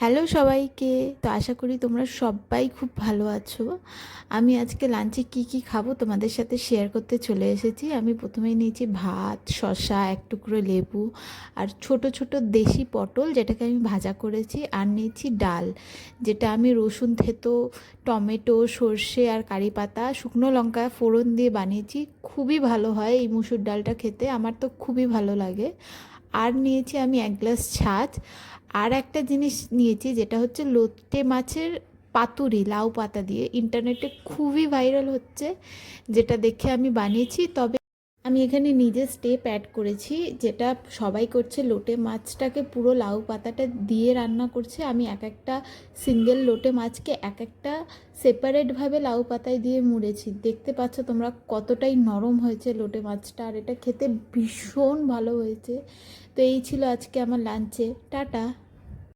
Hello সবাইকে। তো আশা করি তোমরা সবাই খুব ভালো আছো। আমি আজকে লাঞ্চে কি কি খাবো তোমাদের সাথে শেয়ার করতে চলে এসেছি। আমি প্রথমেই নিয়েছি ভাত, শসা, এক টুকরো লেবু আর ছোট ছোট দেশি পটল, যেটাকে আমি ভাজা করেছি। আর নিয়েছি ডাল, যেটা আমি রসুন থেতো, টমেটো, সর্ষে আর কারি পাতা, শুকনো লঙ্কা ফোড়ন দিয়ে বানিয়েছি। খুবই ভালো হয় এই মুসুর ডালটা খেতে, আমার তো খুবই ভালো লাগে। আর নিয়েছি আমি এক গ্লাস ছাঁচ। আর একটা জিনিস নিয়েছি, যেটা হচ্ছে লোটে মাছের পাতুরি, লাউ পাতা দিয়ে, ইন্টারনেটে খুবই ভাইরাল হচ্ছে, যেটা দেখে আমি বানিয়েছি। তবে আমি এখানে নিজের স্টেপ অ্যাড করেছি, যেটা সবাই করছে, লোটে মাছটাকে পুরো লাউ পাতাটা দিয়ে রান্না করছে। আমি এক একটা সিঙ্গেল লোটে মাছকে এক একটা সেপারেটভাবে লাউ পাতায় দিয়ে মুড়েছি। দেখতে পাচ্ছ তোমরা কতটাই নরম হয়েছে লোটে মাছটা, আর এটা খেতে ভীষণ ভালো হয়েছে। তো এই ছিল আজকে আমার লাঞ্চে। টাটা।